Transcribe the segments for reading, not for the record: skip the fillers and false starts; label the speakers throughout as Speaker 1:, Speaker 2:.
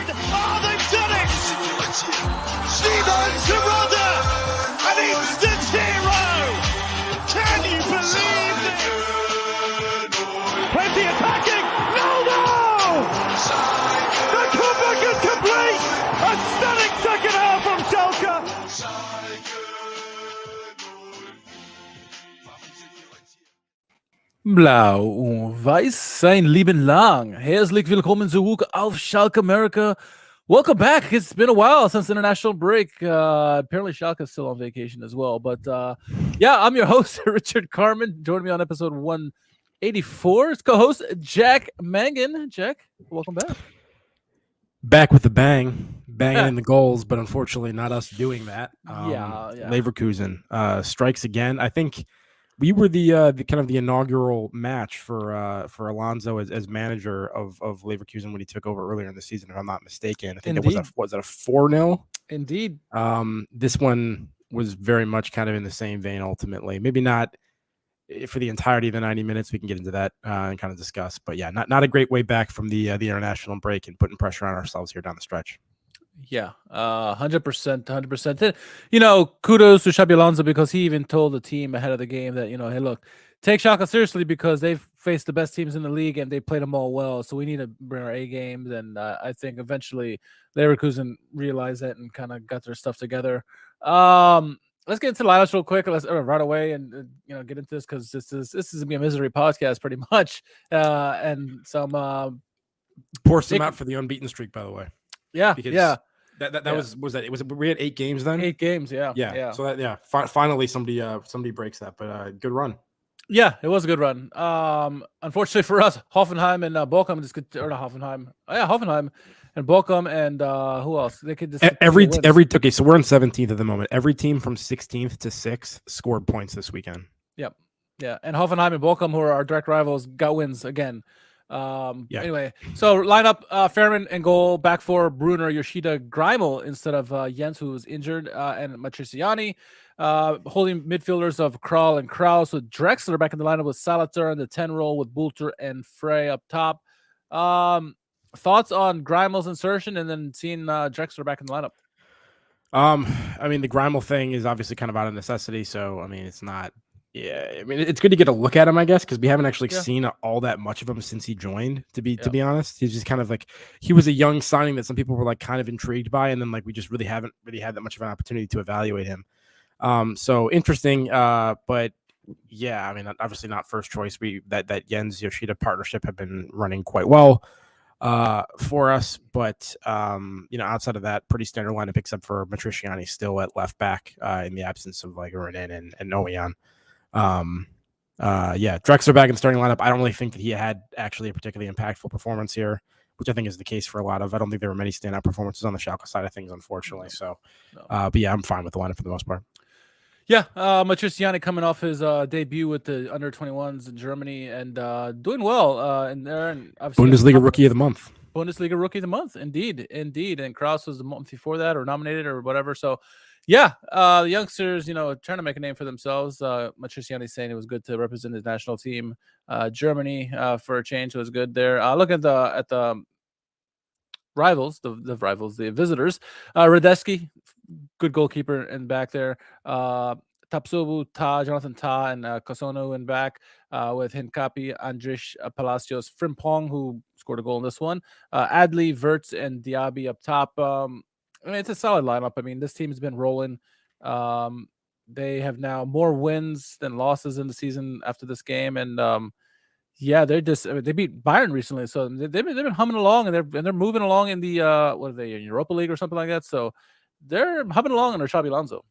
Speaker 1: side. Oh, they've done it! Steven Gerrard, an instant hero! Can you believe it? Plenty attacking! No! The comeback is complete! A stunning second half from Schalke!
Speaker 2: Blau und weiß sein Leben lang. Herzlich willkommen zurück auf Schalke America. Welcome back. It's been a while since the international break. Apparently Schalke is still on vacation as well. But yeah, I'm your host, Richard Carmen. Joining me on episode 184 is co-host Jack Mangan. Jack, welcome back.
Speaker 3: Back with the banging in the goals, but unfortunately not us doing that.
Speaker 2: Yeah.
Speaker 3: Leverkusen strikes again. I think we were the kind of the inaugural match for Alonso as manager of Leverkusen when he took over earlier in the season, if I'm not mistaken. I think
Speaker 2: Indeed.
Speaker 3: it was a 4-0.
Speaker 2: Indeed.
Speaker 3: This one was very much kind of in the same vein ultimately. Maybe not for the entirety of the 90 minutes. We can get into that and kind of discuss. But yeah, not a great way back from the international break and putting pressure on ourselves here down the stretch.
Speaker 2: Yeah, 100%. You know, kudos to Xabi Alonso because he even told the team ahead of the game that, you know, hey, look, take Schalke seriously because they've faced the best teams in the league and they played them all well. So we need to bring our A games. And I think eventually Leverkusen realized that and kind of got their stuff together. Let's get into the lineups real quick. Let's right away and get into this because this is gonna be a misery podcast pretty much. And some
Speaker 3: pour some out for the unbeaten streak, by the way.
Speaker 2: Yeah,
Speaker 3: because
Speaker 2: yeah.
Speaker 3: That we had 8 games then.
Speaker 2: 8 games, yeah.
Speaker 3: So that finally somebody breaks that, but good run.
Speaker 2: Yeah, it was a good run. Unfortunately for us, Hoffenheim and Bochum Hoffenheim and Bochum and who else? They could just
Speaker 3: okay. So we're in 17th at the moment. Every team from 16th to 6th scored points this weekend.
Speaker 2: Yep. Yeah, and Hoffenheim and Bochum, who are our direct rivals, got wins again. Anyway, so lineup Fairman and goal, back for Brunner, Yoshida, Greimel instead of Jens, who was injured, and Matriciani. Holding midfielders of Kral and Kraus with Drexler back in the lineup with Salater and the 10 role with Bulter and Frey up top. Thoughts on Greimel's insertion and then seeing Drexler back in the lineup?
Speaker 3: I mean, the Greimel thing is obviously kind of out of necessity, so I mean, it's not. Yeah, I mean, it's good to get a look at him, I guess, because we haven't actually seen all that much of him since he joined. To be honest, he's just kind of like he was a young signing that some people were like kind of intrigued by, and then like we just really haven't had that much of an opportunity to evaluate him. So interesting, but yeah, I mean, obviously not first choice. That Jens Yoshida partnership have been running quite well for us, but outside of that, pretty standard lineup except for Matriciani still at left back in the absence of like Renan and Oyan. Drexler back in the starting lineup. I don't really think that he had actually a particularly impactful performance here, which I think is the case for a lot of. I don't think there were many standout performances on the Schalke side of things, unfortunately. But yeah, I'm fine with the lineup for the most part.
Speaker 2: Yeah, Matriciani coming off his debut with the under 21s in Germany and doing well in there. And
Speaker 3: Bundesliga Rookie of the Month.
Speaker 2: Bundesliga Rookie of the Month, indeed. And Kraus was the month before that, or nominated, or whatever. So. Yeah, the youngsters, trying to make a name for themselves. Matriciani saying it was good to represent his national team. Germany for a change was good there. Look at the rivals, the visitors. Radetzky, good goalkeeper in back there. Tapsobu, Jonathan Ta, and Kosono in back with Hincapi, Andrish, Palacios, Frimpong, who scored a goal in this one. Adli, Wirtz, and Diaby up top. I mean, it's a solid lineup. I mean, this team's been rolling. They have now more wins than losses in the season after this game, and they beat Bayern recently, so they've been humming along, and they're moving along in the what are they, in Europa League or something like that. So they're humming along under Xabi Alonso.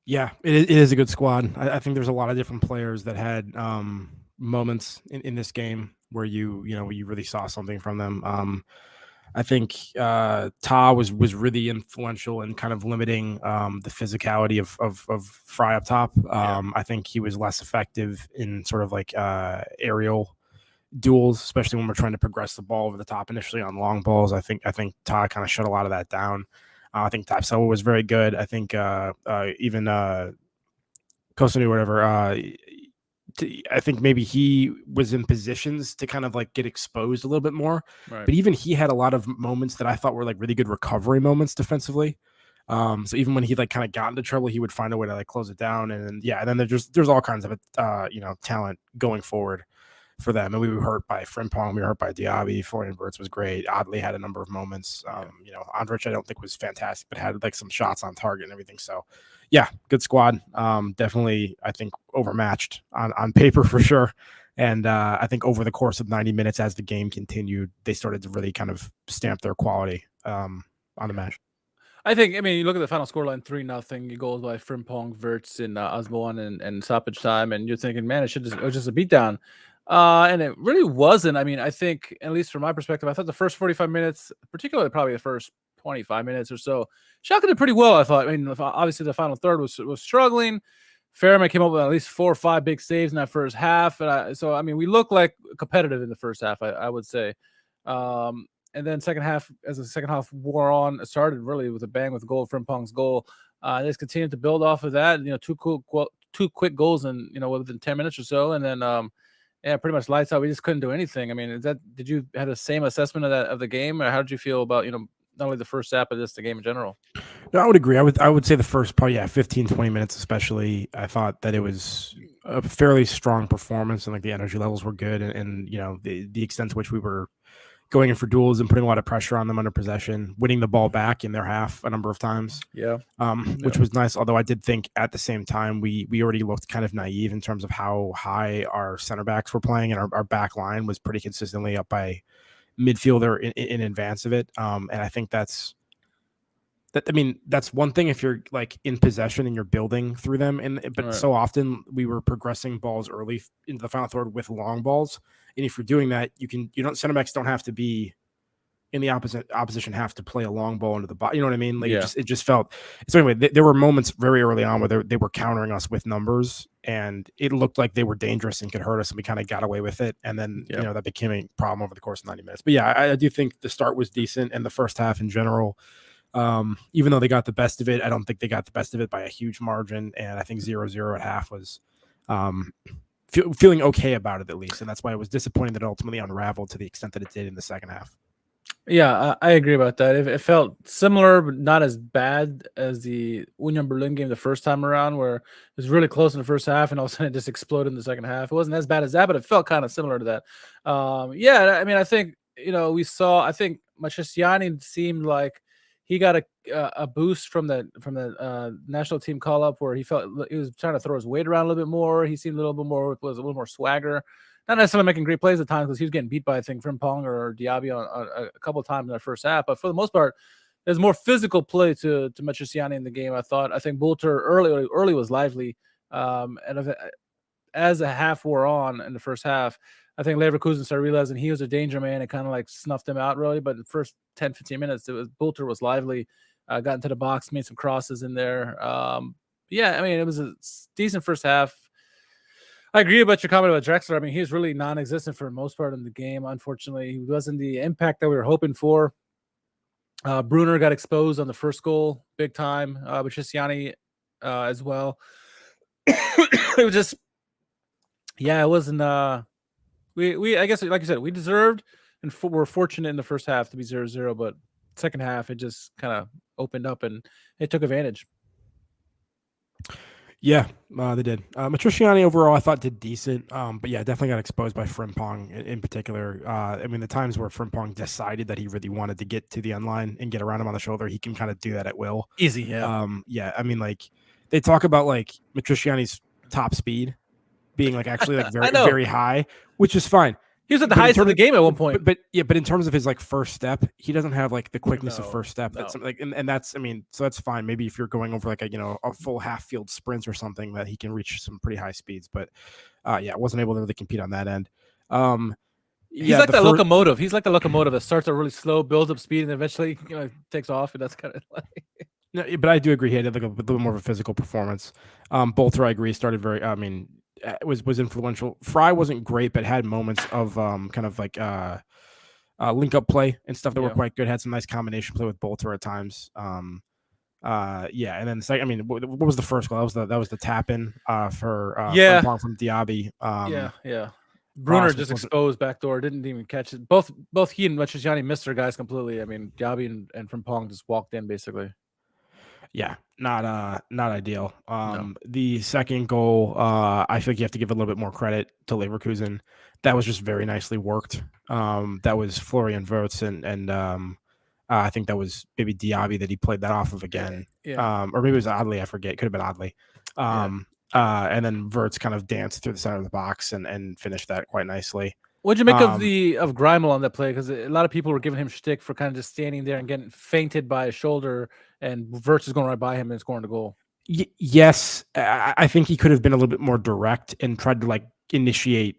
Speaker 3: Yeah, it is a good squad. I think there's a lot of different players that had moments in this game where you really saw something from them. I think Ta was really influential in kind of limiting the physicality of Fry up top. I think he was less effective in sort of like aerial duels, especially when we're trying to progress the ball over the top initially on long balls. I think Ta kind of shut a lot of that down. I think Tapsoba was very good. I think even Kosanu, whatever, I think maybe he was in positions to kind of like get exposed a little bit more.
Speaker 2: Right.
Speaker 3: But even he had a lot of moments that I thought were like really good recovery moments defensively. So even when he like kind of got into trouble, he would find a way to like close it down. And then there's all kinds of talent going forward for them. And we were hurt by Frimpong, we were hurt by Diaby. Florian Wirtz was great. Oddly had a number of moments. Andrich I don't think was fantastic, but had like some shots on target and everything. So yeah, good squad. Definitely I think overmatched on paper for sure. And I think over the course of 90 minutes as the game continued, they started to really kind of stamp their quality on the match.
Speaker 2: I mean, you look at the final scoreline, 3-0, goals by Frimpong, Wirtz, and Osborne and stoppage time, and you're thinking, man, it was just a beatdown. And it really wasn't. I mean, I think, at least from my perspective, I thought the first 45 minutes, particularly probably the first 25 minutes or so, Schalke did pretty well, I thought. I mean, obviously the final third was struggling. Fairman came up with at least 4 or 5 big saves in that first half. And we looked like competitive in the first half, I would say. And then as the second half wore on, it started really with a bang with Frimpong's goal. They just continued to build off of that. 2 quick goals in within 10 minutes or so, and then pretty much lights out. We just couldn't do anything. I mean, did you have the same assessment of the game, or how did you feel about not only the first half but just the game in general?
Speaker 3: No, I would agree. I would say the first probably 15-20 minutes especially. I thought that it was a fairly strong performance, and like the energy levels were good, and the extent to which we were going in for duels and putting a lot of pressure on them under possession, winning the ball back in their half a number of times. Which was nice. Although I did think at the same time, we already looked kind of naive in terms of how high our center backs were playing, and our back line was pretty consistently up by midfielder in advance of it. And I think that's one thing if you're like in possession and you're building through them. But right. So often we were progressing balls early into the final third with long balls. And if you're doing that, center backs don't have to be in the opposition have to play a long ball into the ball. You know what I mean? Like it just felt. So anyway, there were moments very early on where they were countering us with numbers, and it looked like they were dangerous and could hurt us, and we kind of got away with it. And then that became a problem over the course of 90 minutes. But yeah, I do think the start was decent, and the first half in general. Even though they got the best of it, I don't think they got the best of it by a huge margin. And I think 0-0 at half was feeling okay about it, at least. And that's why it was disappointing that it ultimately unraveled to the extent that it did in the second half.
Speaker 2: Yeah, I agree about that. It felt similar, but not as bad as the Union Berlin game the first time around, where it was really close in the first half and all of a sudden it just exploded in the second half. It wasn't as bad as that, but it felt kind of similar to that. I think, I think Matriciani seemed like he got a boost from the national team call up, where he felt he was trying to throw his weight around a little bit more. He seemed a little bit more was a little more swagger, not necessarily making great plays at times because he was getting beat by Frimpong or Diaby on a couple of times in the first half. But for the most part, there's more physical play to Matriciani in the game. I think Bolter early was lively, and as the half wore on in the first half, I think Leverkusen started realizing he was a danger man and kind of like snuffed him out really. But the first 10-15 minutes, Bolter was lively, got into the box, made some crosses in there. It was a decent first half. I agree about your comment about Drexler. I mean, he was really non-existent for the most part in the game. Unfortunately, he wasn't the impact that we were hoping for. Brunner got exposed on the first goal, big time. Matriciani as well. It was just, it wasn't. I guess, like you said, we deserved and we're fortunate in the first half to be 0-0, but second half it just kind of opened up and it took advantage.
Speaker 3: Yeah, they did. Matriciani overall I thought did decent, but yeah, definitely got exposed by Frimpong in particular. The times where Frimpong decided that he really wanted to get to the end line and get around him on the shoulder, he can kind of do that at will.
Speaker 2: Easy, yeah.
Speaker 3: They talk about like Matriciani's top speed being like actually like very very high, which is fine.
Speaker 2: He was at the highest of the game at one point.
Speaker 3: But in terms of his like first step, he doesn't have like the quickness of first step. That's like, and that's, so that's fine. Maybe if you're going over like a full half field sprint or something, that he can reach some pretty high speeds. But wasn't able to really compete on that end.
Speaker 2: He's like the locomotive. He's like the locomotive that starts out really slow, builds up speed, and eventually takes off. And that's kind of like.
Speaker 3: No, but I do agree he had like a little more of a physical performance. Bolter, I agree, started very. Was influential. Fry wasn't great, but had moments of kind of like link up play and stuff that were quite good. Had some nice combination play with Bolter at times. Yeah, and then the second, I mean, what was the first goal? That was the tap in for
Speaker 2: Yeah.
Speaker 3: from Diaby.
Speaker 2: Yeah. Bruner
Speaker 3: Ross
Speaker 2: just
Speaker 3: was-
Speaker 2: exposed backdoor, didn't even catch it. Both he and Matriciani missed their guys completely. I mean, Gabi and Frimpong just walked in basically.
Speaker 3: Yeah, not ideal.
Speaker 2: No.
Speaker 3: The second goal, I think you have to give a little bit more credit to Leverkusen. That was just very nicely worked. That was Florian Wirtz and I think that was maybe Diaby that he played that off of again.
Speaker 2: Yeah.
Speaker 3: Or maybe it was Adley. I forget. Could have been Adley. And then Wirtz kind of danced through the center of the box and finished that quite nicely.
Speaker 2: What'd you make of Greimel on that play? Because a lot of people were giving him shtick for kind of just standing there and getting feinted by a shoulder, and Wirtz is going right by him and scoring the goal.
Speaker 3: Yes, I think he could have been a little bit more direct and tried to like initiate.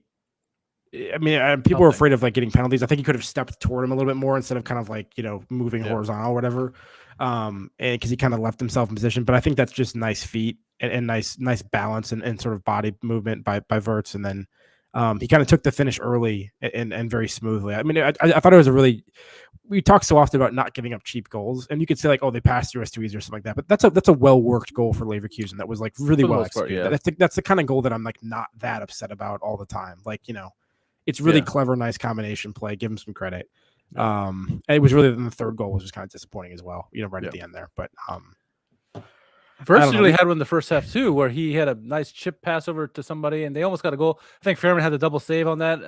Speaker 3: I mean, people were afraid of like getting penalties. I think he could have stepped toward him a little bit more instead of kind of like, moving horizontal or whatever. And because he kind of left himself in position, but I think that's just nice feet and nice balance and sort of body movement by Wirtz. And then he kind of took the finish early and very smoothly. I mean, I thought it was we talk so often about not giving up cheap goals, and you could say like, oh, they passed through us too easy or something like that. But that's a well worked goal for Leverkusen. That was like really well executed. That's the kind of goal that I'm like not that upset about all the time. Like, it's really clever, nice combination play. Give him some credit. And it was really the third goal was just kind of disappointing as well, right at the end there. But
Speaker 2: Wirtz really had one in the first half too, where he had a nice chip pass over to somebody, and they almost got a goal. I think Fairman had the double save on that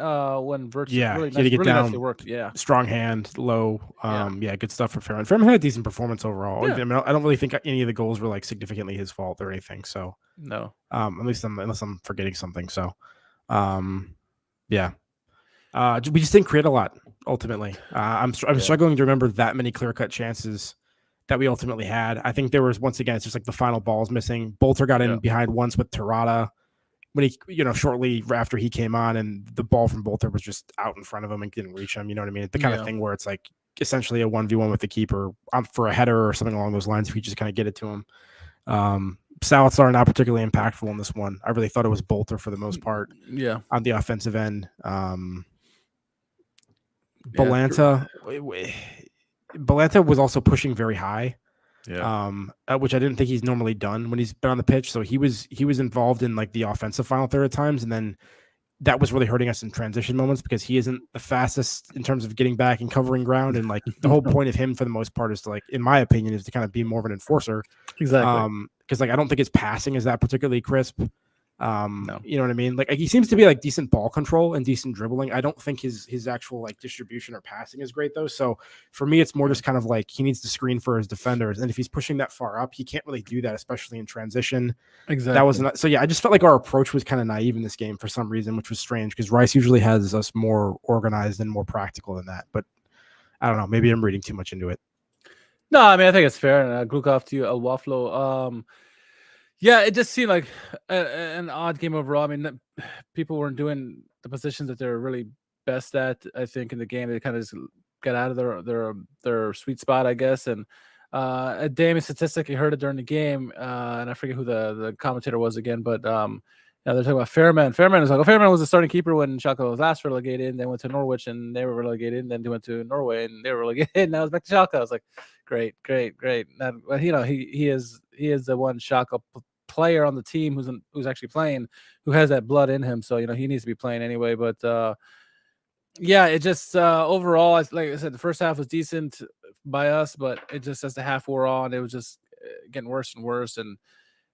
Speaker 2: when Wirtz really nicely worked. Yeah,
Speaker 3: strong hand, low. Good stuff for Fairman. Fairman had a decent performance overall. Yeah. I mean, I don't really think any of the goals were like significantly his fault or anything. So
Speaker 2: no,
Speaker 3: at least unless I'm forgetting something. So, we just didn't create a lot ultimately. I'm struggling to remember that many clear-cut chances that we ultimately had. I think there was, once again, it's just like the final ball's missing. Bolter got in behind once with Terrata when he, shortly after he came on, and the ball from Bolter was just out in front of him and didn't reach him. You know what I mean? It's the kind of thing where it's like essentially a 1v1 with the keeper for a header or something along those lines if we just kind of get it to him. Salazar not particularly impactful in this one. I really thought it was Bolter for the most part.
Speaker 2: Yeah.
Speaker 3: On the offensive end. Balanta was also pushing very high. Yeah. Which I didn't think he's normally done when he's been on the pitch. So he was involved in like the offensive final third at times, and then that was really hurting us in transition moments because he isn't the fastest in terms of getting back and covering ground. And like the whole point of him for the most part is to, like, in my opinion, is to kind of be more of an enforcer.
Speaker 2: Exactly.
Speaker 3: Because like I don't think his passing is that particularly crisp.
Speaker 2: No.
Speaker 3: You know what I mean? Like he seems to be like decent ball control and decent dribbling. I don't think his actual like distribution or passing is great though. So for me, it's more just kind of like he needs to screen for his defenders, and if he's pushing that far up, he can't really do that, especially in transition.
Speaker 2: Exactly.
Speaker 3: That was so. Yeah, I just felt like our approach was kind of naive in this game for some reason, which was strange because Rice usually has us more organized and more practical than that. But I don't know. Maybe I'm reading too much into it.
Speaker 2: No, I mean I think it's fair. And Glukov to you, Wafflo. Yeah, it just seemed like an odd game overall. I mean, people weren't doing the positions that they're really best at. I think in the game they kind of just got out of their sweet spot, I guess. And a Damien statistically heard it during the game, and I forget who the commentator was again, but they're talking about Fairman. Fairman was the starting keeper when Schalke was last relegated. Then went to Norwich and they were relegated. Then they went to Norway and they were relegated. Now it's back to Schalke. I was like, great. Now, he is the one Schalke player on the team who's actually playing, who has that blood in him. So he needs to be playing anyway. But it just overall, like I said, the first half was decent by us, but it just as the half wore on, it was just getting worse and worse, and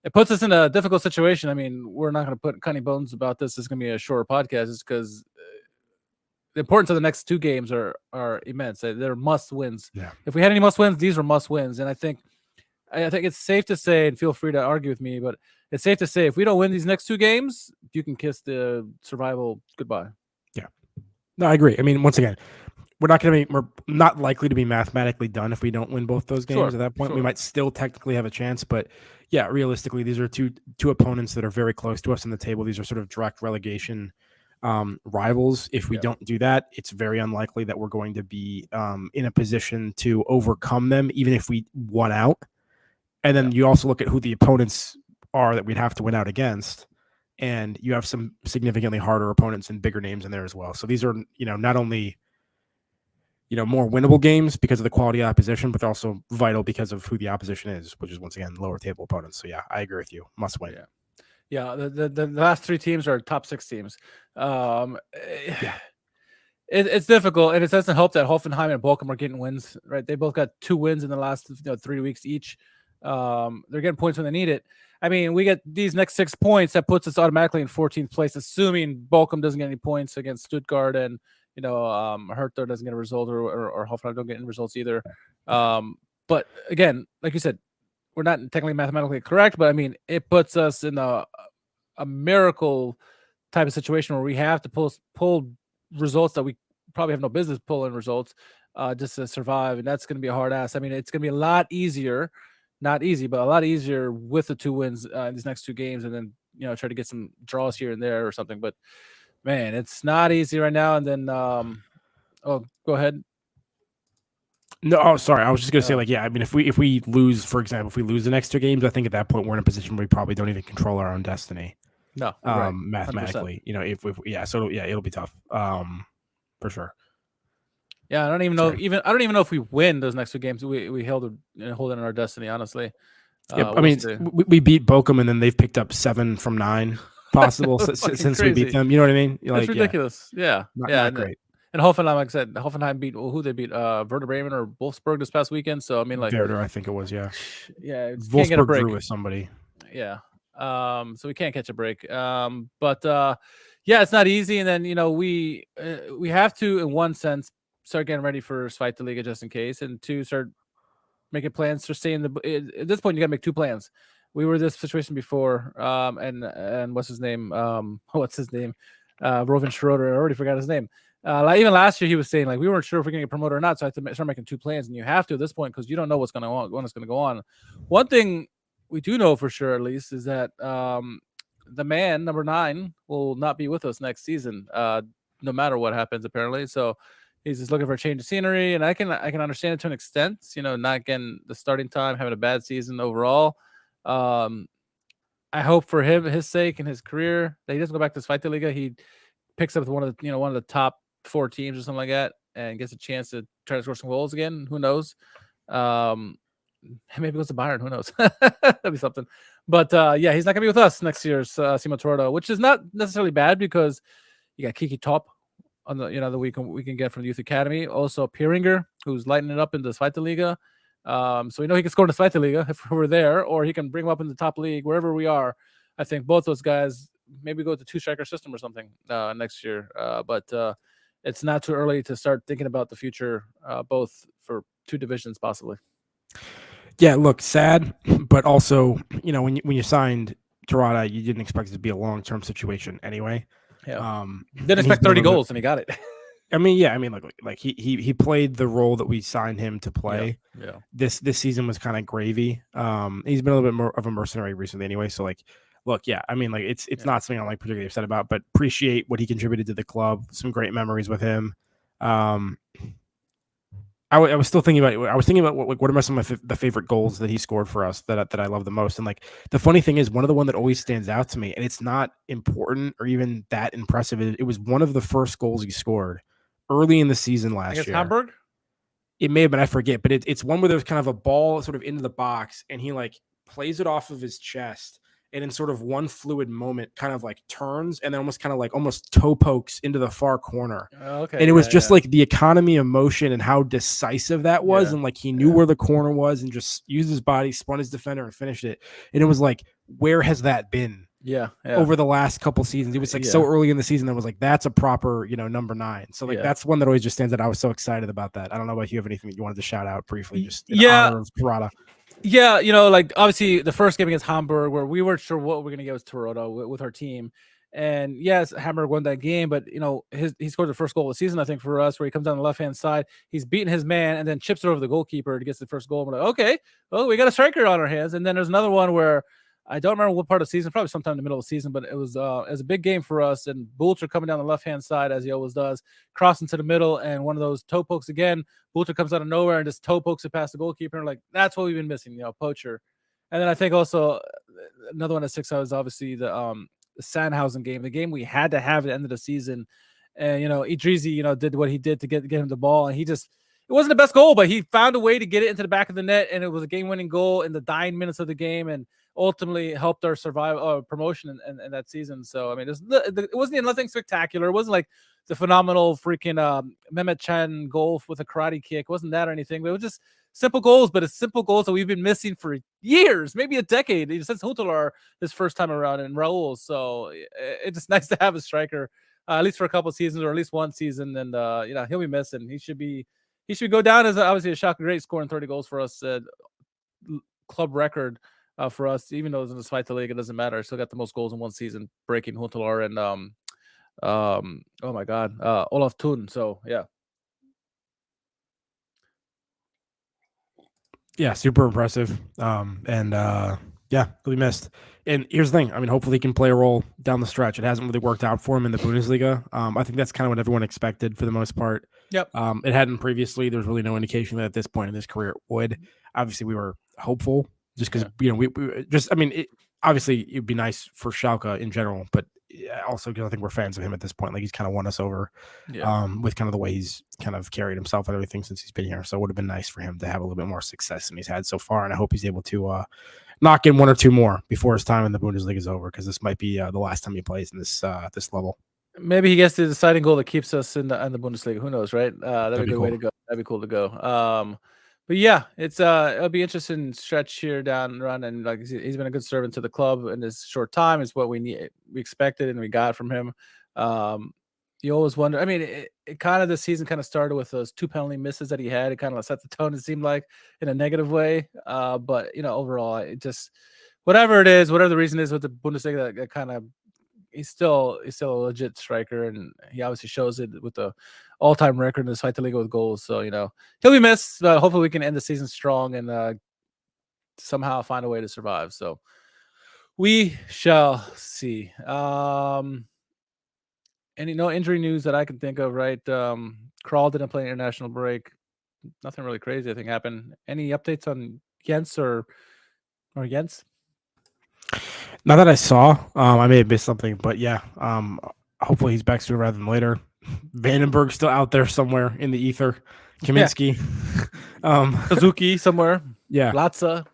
Speaker 2: it puts us in a difficult situation. I mean, we're not going to put cunny bones about this. It's going to be a shorter podcast, just because the importance of the next two games are immense. They're must wins.
Speaker 3: Yeah.
Speaker 2: If we had any must wins, these were must wins, and I think it's safe to say, and feel free to argue with me, but it's safe to say if we don't win these next two games, you can kiss the survival goodbye.
Speaker 3: Yeah. No, I agree. I mean, once again, we're not likely to be mathematically done if we don't win both those games. At that point, we might still technically have a chance, but yeah, realistically, these are two opponents that are very close to us in the table. These are sort of direct relegation rivals. If we don't do that, it's very unlikely that we're going to be in a position to overcome them, even if we won out. And then you also look at who the opponents are that we'd have to win out against, and you have some significantly harder opponents and bigger names in there as well. So these are, not only more winnable games because of the quality of opposition, but they're also vital because of who the opposition is, which is once again lower table opponents. So yeah, I agree with you. Must win.
Speaker 2: Yeah. The last 3 teams are top 6 teams. It's difficult, and it doesn't help that Hoffenheim and Bochum are getting wins. Right, they both got 2 wins in the last 3 weeks each. They're getting points when they need it. I mean, we get these next 6 points that puts us automatically in 14th place, assuming Bochum doesn't get any points against Stuttgart and Hertha doesn't get a result or Hoffenheim don't get any results either. But again, like you said, we're not technically mathematically correct, but I mean, it puts us in a miracle type of situation where we have to pull results that we probably have no business pulling results just to survive, and that's going to be a hard ass. I mean, it's going to be a lot easier, not easy, but a lot easier with the 2 wins in these next 2 games, and then try to get some draws here and there or something. But man, it's not easy right now. And then go ahead.
Speaker 3: No, sorry. I was just gonna say, I mean, if we lose, for example, if we lose the next 2 games, I think at that point we're in a position where we probably don't even control our own destiny.
Speaker 2: No, right.
Speaker 3: Mathematically, 100%. So it'll be tough, for sure.
Speaker 2: Yeah, I don't even know if we win those next 2 games. We hold in our destiny, honestly.
Speaker 3: Yeah, I mean, we beat Bochum, and then they've picked up 7 from 9 possible since we beat them. You know what I mean?
Speaker 2: That's ridiculous. Yeah,
Speaker 3: not great.
Speaker 2: And Hoffenheim, like I said, Hoffenheim beat who they beat Werder Bremen or Wolfsburg this past weekend. So I mean, like
Speaker 3: Werder, I think it was. Yeah,
Speaker 2: Wolfsburg
Speaker 3: drew with somebody.
Speaker 2: Yeah. So we can't catch a break. But it's not easy. And then we have to, in one sense, start getting ready for Zweite Liga just in case, and 2, start making plans for staying at this point. You got to make 2 plans. We were in this situation before, and what's his name? Rovan Schroeder. I already forgot his name. Even last year, he was saying we weren't sure if we're going to get promoted or not. So I had to start making 2 plans, and you have to at this point because you don't know what's going to go on. One thing we do know for sure, at least, is that the man number 9 will not be with us next season, no matter what happens. Apparently, so he's just looking for a change of scenery, and I can understand it to an extent. Not getting the starting time, having a bad season overall. I hope for his sake and his career that he doesn't go back to Zweite Liga. He picks up one of the top 4 teams or something like that, and gets a chance to try to score some goals again. Who knows? Maybe it goes to Bayern. Who knows? That'd be something. But he's not gonna be with us next year's Simo Tordo, which is not necessarily bad because you got Kiki Top on the that we can get from the youth academy. Also Pieringer, who's lighting it up in the Zweite Liga. So we know he can score in the Zweite Liga if we're there, or he can bring him up in the top league wherever we are. I think both those guys maybe go to 2-striker system or something next year. But it's not too early to start thinking about the future, both for 2 divisions possibly.
Speaker 3: Yeah, look, sad, but also, when you signed Terada, you didn't expect it to be a long-term situation anyway.
Speaker 2: Yeah. Didn't expect 30 goals, and he got it.
Speaker 3: I mean, like he played the role that we signed him to play.
Speaker 2: Yeah.
Speaker 3: This season was kind of gravy. He's been a little bit more of a mercenary recently anyway. So look, I mean, it's not something I'm particularly upset about, but appreciate what he contributed to the club. Some great memories with him. I was thinking about what are some of the favorite goals that he scored for us that I love the most. And the funny thing is, one of the one that always stands out to me, and it's not important or even that impressive. It was one of the first goals he scored early in the season last year.
Speaker 2: Hamburg?
Speaker 3: It may have been, I forget, but it's one where there's kind of a ball sort of into the box, and he plays it off of his chest. And in sort of one fluid moment, kind of turns and then almost toe pokes into the far corner.
Speaker 2: Okay.
Speaker 3: And it was just the economy of motion and how decisive that was. And he knew where the corner was and just used his body, spun his defender and finished it. And it was where has that been?
Speaker 2: Yeah.
Speaker 3: Over the last couple seasons. It was so early in the season that was that's a proper, number 9. So that's one that always just stands out. I was so excited about that. I don't know about you have anything that you wanted to shout out briefly, just in honor of Parada.
Speaker 2: Yeah, obviously the first game against Hamburg, where we weren't sure what we're going to get with Toronto with our team. And yes, Hamburg won that game, but he scored the first goal of the season, I think, for us, where he comes down the left-hand side. He's beating his man and then chips it over the goalkeeper to get the first goal. And we're like, okay, well, we got a striker on our hands. And then there's another one where I don't remember what part of the season, probably sometime in the middle of the season, but it was a big game for us. And Bulter coming down the left-hand side, as he always does, crossing to the middle, and one of those toe pokes again. Bulter comes out of nowhere and just toe pokes it past the goalkeeper. And that's what we've been missing, poacher. And then I think also another one at 6 was obviously the Sandhausen game, the game we had to have at the end of the season. And Idrizi, did what he did to get him the ball, and it wasn't the best goal, but he found a way to get it into the back of the net, and it was a game-winning goal in the dying minutes of the game, and ultimately helped our promotion in that season. So I mean, it wasn't nothing spectacular. It wasn't like the phenomenal freaking Mehmet Can goal with a karate kick. It wasn't that or anything, but it was just simple goals. But it's simple goals that we've been missing for years, maybe a decade, since Huntelaar his first time around and Raul. So it's just nice to have a striker. At least for a couple of seasons, or at least one season, and he'll be missing. He should go down as obviously a Schalke great, scoring 30 goals for us, club record for us. Even though it's in the Zweite Liga, it doesn't matter. I still got the most goals in one season, breaking Huntelaar and oh my God, Olaf Thun. So
Speaker 3: yeah, super impressive. Yeah, he'll be missed. And here's the thing. I mean, hopefully he can play a role down the stretch. It hasn't really worked out for him in the Bundesliga. I think that's kind of what everyone expected for the most part.
Speaker 2: Yep.
Speaker 3: It hadn't previously. There was really no indication that at this point in his career it would. Obviously, we were hopeful just because, obviously it'd be nice for Schalke in general, but also because I think we're fans of him at this point. Like, he's kind of won us over with kind of the way he's kind of carried himself and everything since he's been here. So it would have been nice for him to have a little bit more success than he's had so far. And I hope he's able to knock in one or two more before his time in the Bundesliga is over, because this might be the last time he plays in this level.
Speaker 2: Maybe he gets the deciding goal that keeps us in the Bundesliga. Who knows, right? That'd be a good way to go. That'd be cool to go. But yeah, it'll be interesting stretch here down run, and like he's been a good servant to the club in this short time. Is what we expected and we got from him. You always wonder. I mean, it kind of this season kind of started with those 2 penalty misses that he had. It kind of set the tone, it seemed like, in a negative way. But overall, it just whatever the reason is with the Bundesliga, that kind of he's still a legit striker, and he obviously shows it with the all-time record in the Zweite Liga with goals. So he'll be missed, but hopefully we can end the season strong and somehow find a way to survive. So we shall see. And injury news that I can think of, right? Krall didn't play an international break. Nothing really crazy, I think, happened. Any updates on Jens or Jens?
Speaker 3: Not that I saw. I may have missed something, but yeah. Hopefully he's back sooner rather than later. Vandenberg's still out there somewhere in the ether. Kaminsky.
Speaker 2: Suzuki somewhere.
Speaker 3: Yeah.
Speaker 2: Latza.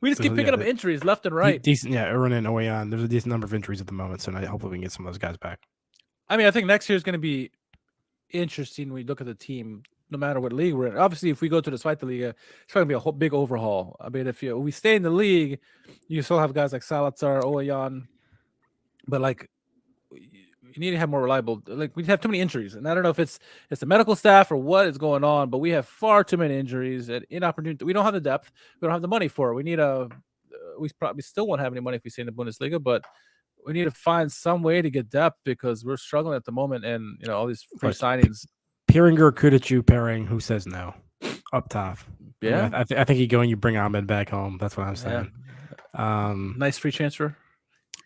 Speaker 2: We just keep picking up injuries left and right.
Speaker 3: Decent, yeah. Erwin and Oyan. There's a decent number of injuries at the moment, so hopefully we can get some of those guys back.
Speaker 2: I mean, I think next year is going to be interesting when we look at the team, no matter what league we're in. Obviously, if we go to the Zweite Liga, it's going to be a whole big overhaul. I mean, if we stay in the league, you still have guys like Salazar, Oyan, but like you need to have more reliable. Like, we have too many injuries, and I don't know if it's the medical staff or what is going on, but we have far too many injuries and inopportunity. We don't have the depth. We don't have the money for it. We need we probably still won't have any money if we stay in the Bundesliga, but we need to find some way to get depth because we're struggling at the moment, and all these free signings.
Speaker 3: Pieringer, Kudicu pairing. Who says no? Up top.
Speaker 2: Yeah,
Speaker 3: I think you go and you bring Ahmed back home. That's what I'm saying.
Speaker 2: Yeah. Nice free transfer.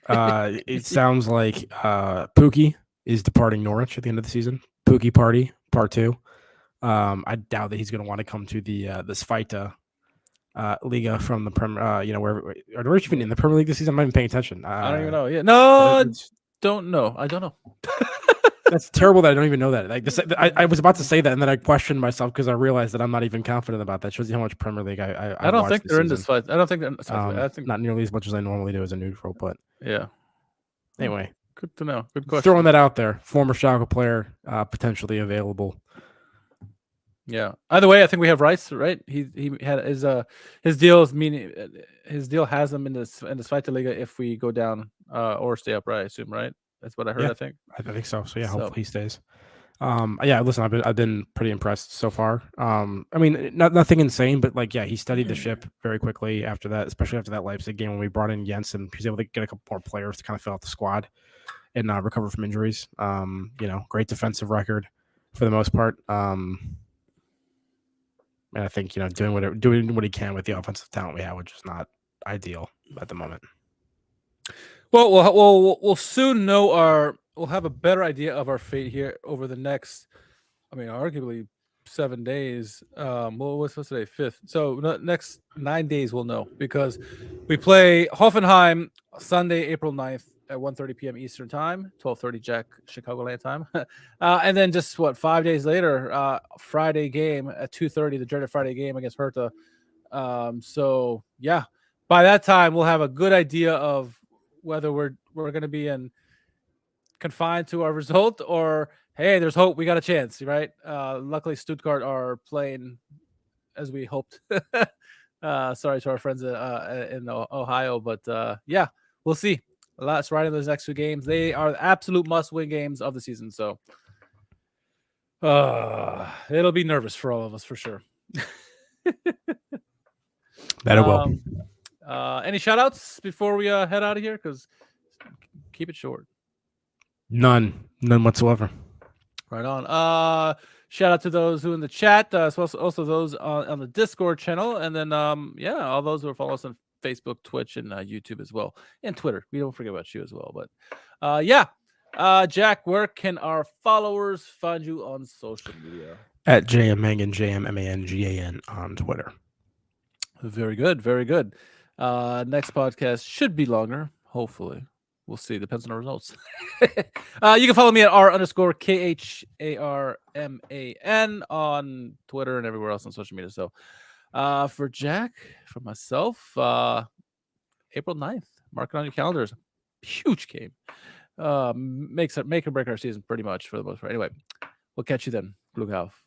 Speaker 3: It sounds like Pookie is departing Norwich at the end of the season. Pookie Party Part 2. I doubt that he's going to want to come to the Zweite Liga from the Premier. Wherever are Norwich even in the Premier League this season? I'm not even paying attention.
Speaker 2: I don't even know. Yeah, no, don't know. I don't know.
Speaker 3: That's terrible that I don't even know that. Like I was about to say that, and then I questioned myself because I realized that I'm not even confident about that. Shows you how much Premier League I
Speaker 2: don't think they're in this fight. I don't think they're. I think
Speaker 3: not nearly as much as I normally do as a neutral, but
Speaker 2: yeah.
Speaker 3: Anyway,
Speaker 2: good to know. Good question.
Speaker 3: Throwing that out there. Former Schalke player, potentially available.
Speaker 2: Yeah. Either way, I think we have Rice, right? He had his deal has him in the Zweite Liga if we go down or stay up, right? I assume, right? That's what I heard.
Speaker 3: Yeah,
Speaker 2: I think.
Speaker 3: I think so. So yeah, hopefully he stays. Yeah. Listen, I've been pretty impressed so far. I mean, nothing insane, but like, yeah, he studied the ship very quickly after that, especially after that Leipzig game when we brought in Jensen. He was able to get a couple more players to kind of fill out the squad and recover from injuries. Great defensive record for the most part. And I think doing what he can with the offensive talent we have, which is not ideal at the moment.
Speaker 2: Well, we'll soon know we'll have a better idea of our fate here over the next, arguably 7 days. What's today? 5th. So next 9 days we'll know because we play Hoffenheim Sunday, April 9th at 1:30 p.m. Eastern time, 12:30 Jack Chicagoland time, and then just 5 days later, Friday game at 2:30, the dreaded Friday game against Hertha. So yeah, by that time we'll have a good idea of whether we're going to be confined to our result or hey, there's hope, we got a chance, right? Luckily Stuttgart are playing as we hoped. Sorry to our friends in Ohio, but yeah, we'll see. Lots right in those next 2 games. They are the absolute must-win games of the season. So it'll be nervous for all of us for sure.
Speaker 3: That it will.
Speaker 2: Any shout-outs before we head out of here? Because keep it short.
Speaker 3: None whatsoever.
Speaker 2: Right on. Shout out to those who in the chat, also those on the Discord channel, and then all those who follow us on Facebook, Twitch, and YouTube as well, and Twitter. We don't forget about you as well. But Jack, where can our followers find you on social media?
Speaker 3: At JMMangan, JMMANGAN on Twitter.
Speaker 2: Very good, very good. Next podcast should be longer, hopefully. We'll see. Depends on the results. You can follow me at R_KHARMAN on Twitter and everywhere else on social media. So for Jack, for myself, April 9th, mark it on your calendars. Huge game. Make or break our season pretty much for the most part. Anyway, we'll catch you then. Glück auf.